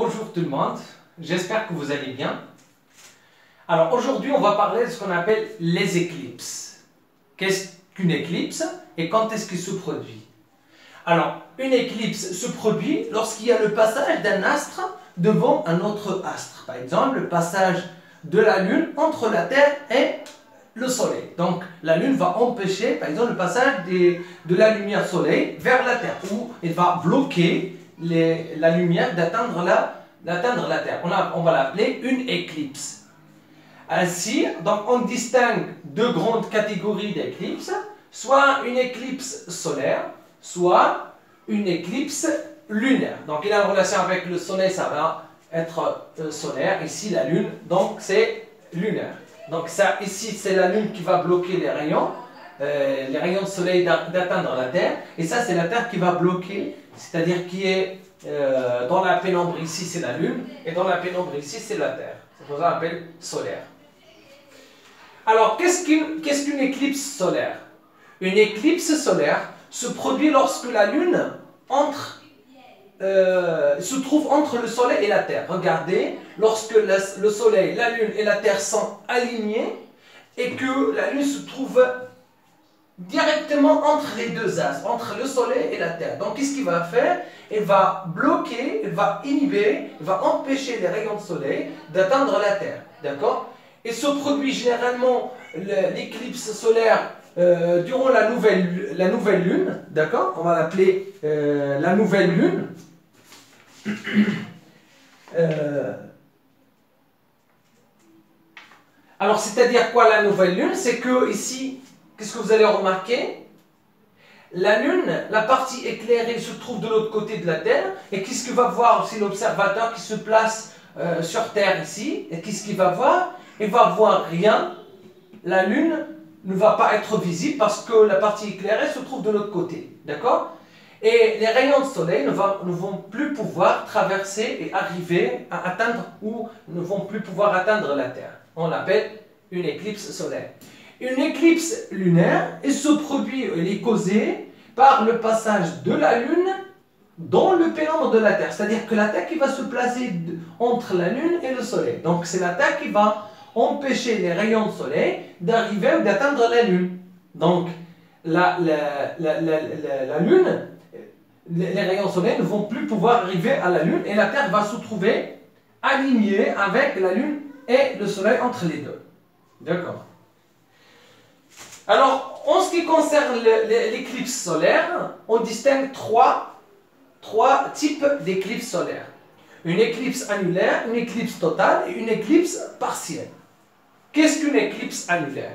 Bonjour tout le monde, j'espère que vous allez bien. Alors aujourd'hui on va parler de ce qu'on appelle les éclipses. Qu'est-ce qu'une éclipse et quand est-ce qu'elle se produit? Alors une éclipse se produit lorsqu'il y a le passage d'un astre devant un autre astre. Par exemple le passage de la Lune entre la Terre et le Soleil. Donc la Lune va empêcher par exemple le passage de la lumière Soleil vers la Terre, ou elle va bloquer la lumière d'atteindre la Terre. On va l'appeler une éclipse. Ainsi, donc on distingue deux grandes catégories d'éclipses, soit une éclipse solaire, soit une éclipse lunaire. Donc il a une relation avec le Soleil, ça va être solaire, ici la Lune, donc c'est lunaire. Donc ça, ici c'est la Lune qui va bloquer les rayons de Soleil d'atteindre la Terre, et ça c'est la Terre qui va bloquer, c'est-à-dire qui est dans la pénombre ici c'est la Lune, et dans la pénombre ici c'est la Terre. C'est pour ça qu'on appelle solaire. Alors qu'est-ce qu'une éclipse solaire? Une éclipse solaire se produit lorsque la Lune se trouve entre le Soleil et la Terre. Regardez, lorsque le Soleil, la Lune et la Terre sont alignés et que la Lune se trouve directement entre les deux astres, entre le Soleil et la Terre. Donc qu'est-ce qu'il va faire? Elle va bloquer, elle va inhiber, elle va empêcher les rayons de Soleil d'atteindre la Terre. D'accord? Et se produit généralement l'éclipse solaire durant la nouvelle lune. D'accord? On va l'appeler la nouvelle lune. Alors, c'est-à-dire quoi la nouvelle lune? C'est que ici, qu'est-ce que vous allez remarquer? La lune, la partie éclairée se trouve de l'autre côté de la Terre. Et qu'est-ce que va voir aussi l'observateur qui se place sur Terre ici? Et qu'est-ce qu'il va voir? Il va voir rien. La lune ne va pas être visible parce que la partie éclairée se trouve de l'autre côté. D'accord? Et les rayons de soleil ne vont plus pouvoir traverser et arriver à atteindre, ou ne vont plus pouvoir atteindre la Terre. On l'appelle une éclipse solaire. Une éclipse lunaire, elle se produit, elle est causée par le passage de la Lune dans le pénombre de la Terre. C'est-à-dire que la Terre qui va se placer entre la Lune et le Soleil. Donc c'est la Terre qui va empêcher les rayons de soleil d'arriver ou d'atteindre la Lune. Donc la Lune, les rayons solaires ne vont plus pouvoir arriver à la Lune et la Terre va se trouver alignée avec la Lune et le Soleil entre les deux. D'accord. Alors, en ce qui concerne l'éclipse solaire, on distingue trois types d'éclipses solaires. Une éclipse annulaire, une éclipse totale et une éclipse partielle. Qu'est-ce qu'une éclipse annulaire?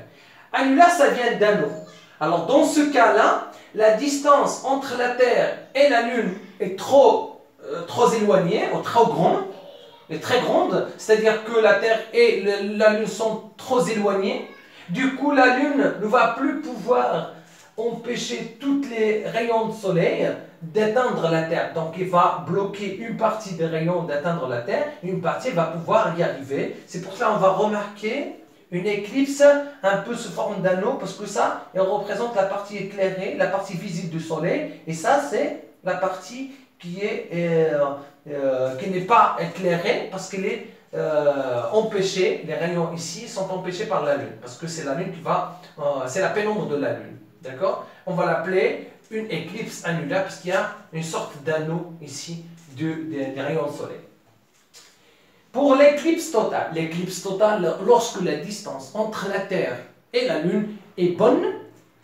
Annulaire, ça vient d'anneau. Alors, dans ce cas-là, la distance entre la Terre et la Lune est trop éloignée, ou trop grande, est très grande, c'est-à-dire que la Terre et la Lune sont trop éloignées. Du coup, la Lune ne va plus pouvoir empêcher tous les rayons de soleil d'atteindre la Terre. Donc, il va bloquer une partie des rayons d'atteindre la Terre, une partie va pouvoir y arriver. C'est pour ça qu'on va remarquer une éclipse un peu sous forme d'anneau, parce que ça, elle représente la partie éclairée, la partie visible du soleil, et ça, c'est la partie qui n'est pas éclairée, parce qu'elle est empêchée. Les rayons ici sont empêchés par la Lune, parce que c'est la Lune qui va, c'est la pénombre de la Lune. D'accord? On va l'appeler une éclipse annulaire, parce qu'il y a une sorte d'anneau ici des rayons de soleil. Pour l'éclipse totale, lorsque la distance entre la Terre et la Lune est bonne,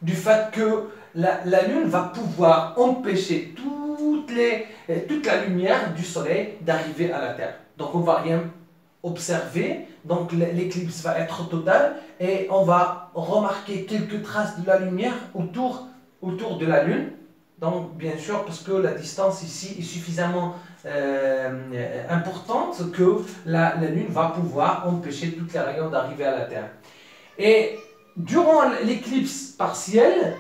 du fait que la Lune va pouvoir empêcher toute la lumière du Soleil d'arriver à la Terre. Donc on ne va rien observer, donc l'éclipse va être totale et on va remarquer quelques traces de la lumière autour de la Lune. Donc bien sûr, parce que la distance ici est suffisamment importante que la Lune va pouvoir empêcher tous les rayons d'arriver à la Terre. Et durant l'éclipse partielle,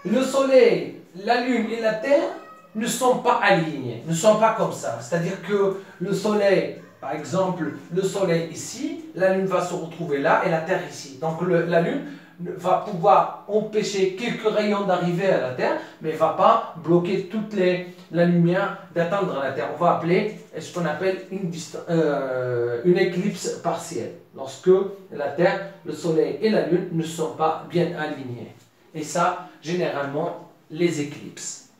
le Soleil, la Lune et la Terre ne sont pas alignés, ne sont pas comme ça. C'est-à-dire que le Soleil, par exemple, le Soleil ici, la Lune va se retrouver là et la Terre ici. Donc la Lune va pouvoir empêcher quelques rayons d'arriver à la Terre, mais ne va pas bloquer toute la lumière d'atteindre la Terre. On va appeler ce qu'on appelle une éclipse partielle, lorsque la Terre, le Soleil et la Lune ne sont pas bien alignés. Et ça, généralement, les éclipses.